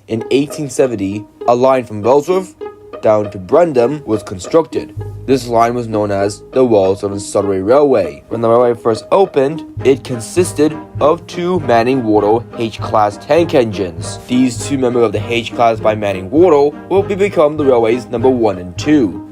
In 1870, a line from Wellsworth down to Brendam was constructed. This line was known as the Wellsworth and Suddery Railway. When the railway first opened, it consisted of 2 Manning-Wardle H-class tank engines. These 2 members of the H-class by Manning-Wardle will become the railway's number 1 and 2.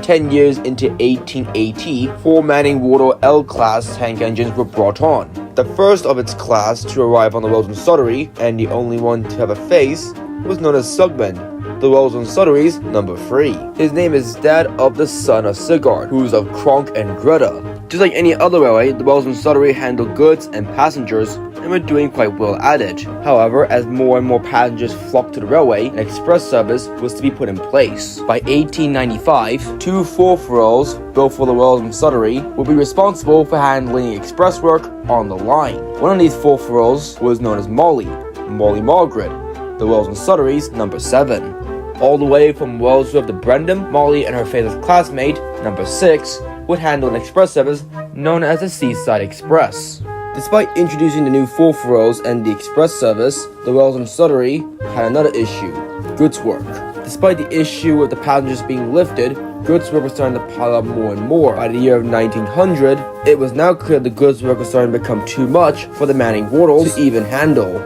10 years into 1880, 4 Manning-Wardle L-class tank engines were brought on. The first of its class to arrive on the Wellsworth and Suddery, and the only one to have a face, was known as Sugman, the Wellsworth and Suddery's number 3. His name is that of the son of Sigurd, who is of Kronk and Greta. Just like any other railway, the Wellsworth and Suddery handled goods and passengers and were doing quite well at it. However, as more and more passengers flocked to the railway, an express service was to be put in place. By 1895, 2 4-rails built for the Wellsworth and Suddery would be responsible for handling express work on the line. One of these 4-rails was known as Molly Margaret, the Wellsworth and Suddery's number 7. All the way from Wellsworth to Brendam, Molly and her favorite classmate, number 6, would handle an express service known as the Seaside Express. Despite introducing the new 4-rails and the express service, the Wellsworth and Suddery had another issue: goods work. Despite the issue with the passengers being lifted, goods work was starting to pile up more and more. By the year of 1900, it was now clear the goods work was starting to become too much for the Manning-Wardles to even handle.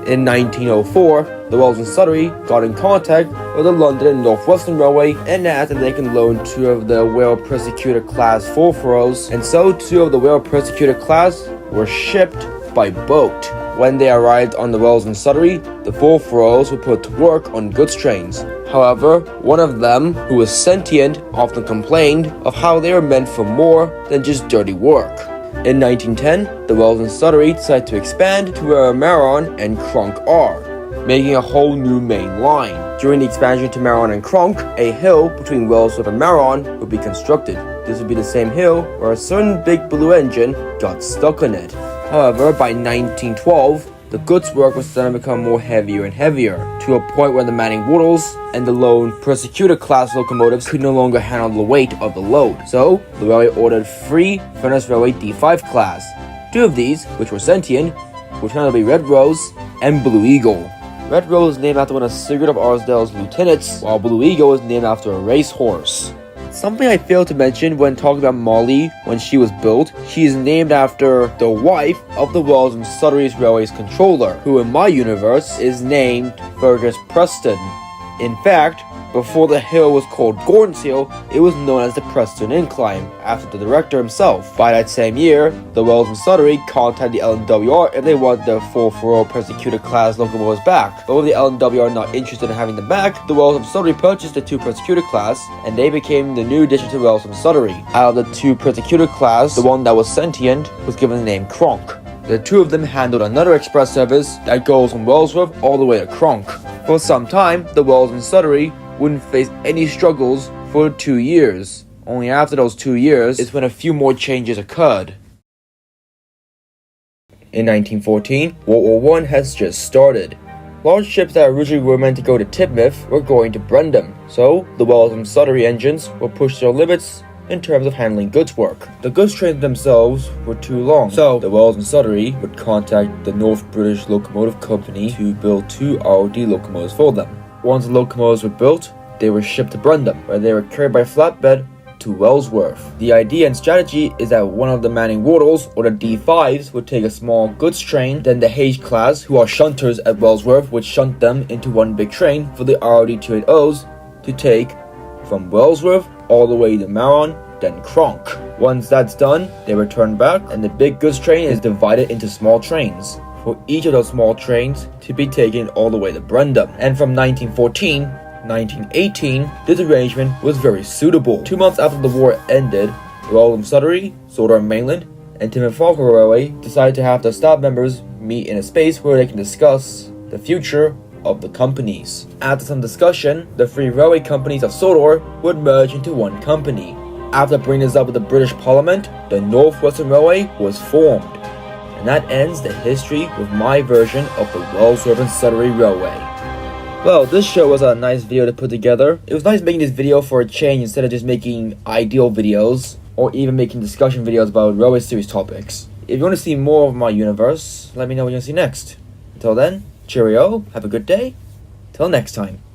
In 1904, the Wellsworth and Suddery got in contact with the London and North Western Railway and asked that they can loan 2 of the Whale Persecutor class 4-rails, and so 2 of the Whale Persecutor class were shipped by boat. When they arrived on the Wellsworth and Suddery, the 4-rails were put to work on goods trains. However, one of them, who was sentient, often complained of how they were meant for more than just dirty work. In 1910, the Wellsworth and Suddery decided to expand to where Maron and Kronk are, making a whole new main line. During the expansion to Maron and Kronk, a hill between Wellsworth and Maron would be constructed. This would be the same hill where a certain big blue engine got stuck on it. However, by 1912, the goods work was starting to become more heavier and heavier, to a point where the Manning-Wardles and the lone Persecutor class locomotives could no longer handle the weight of the load. So, the railway ordered 3 Furnace Railway D5 class. 2 of these, which were sentient, would turn out to be Red Rose and Blue Eagle. Red Rose is named after one of Sigurd of Arsdale's lieutenants, while Blue Eagle is named after a racehorse. Something I failed to mention when talking about Molly when she was built, she is named after the wife of the Wellsworth and Suddery's Railway's controller, who in my universe is named Fergus Preston. In fact, before the hill was called Gordon's Hill, it was known as the Preston Incline, after the director himself. By that same year, the Wellsworth and Suddery contacted the LNWR if they wanted their 4-rail Persecutor class locomotives back. But with the LNWR not interested in having them back, the Wellsworth and Suddery purchased the 2 Persecutor class, and they became the new addition to Wellsworth and Suddery. Out of the 2 Persecutor class, the one that was sentient was given the name Kronk. The 2 of them handled another express service that goes from Wellsworth all the way to Kronk. For some time, the Wellsworth and Suddery wouldn't face any struggles for 2 years. Only after those 2 years is when a few more changes occurred. In 1914, World War I has just started. Large ships that originally were meant to go to Teignmouth were going to Brendam, so the Wellsworth and Suddery engines were pushed to their limits in terms of handling goods work. The goods trains themselves were too long, so the Wellsworth and Suddery would contact the North British Locomotive Company to build 2 ROD locomotives for them. Once the locomotives were built, they were shipped to Brendam, where they were carried by flatbed to Wellsworth. The idea and strategy is that one of the Manning-Wardles, or the D5s, would take a small goods train, then the H-class, who are shunters at Wellsworth, would shunt them into one big train for the ROD 280s to take from Wellsworth all the way to Maron, then Kronk. Once that's done, they return back, and the big goods train is divided into small trains, for each of those small trains to be taken all the way to Brendam. And from 1918, this arrangement was very suitable. 2 months after the war ended, Wellsworth and Suddery, Sodor and Mainland, and Teignmouth Falkirk Railway decided to have their staff members meet in a space where they can discuss the future of the companies. After some discussion, the 3 railway companies of Sodor would merge into one company. After bringing this up with the British Parliament, the North Western Railway was formed. And that ends the history with my version of the Wellsworth and Suddery Railway. Well, this show was a nice video to put together. It was nice making this video for a change instead of just making ideal videos or even making discussion videos about railway series topics. If you want to see more of my universe, let me know what you want to see next. Until then, cheerio, have a good day, Till next time.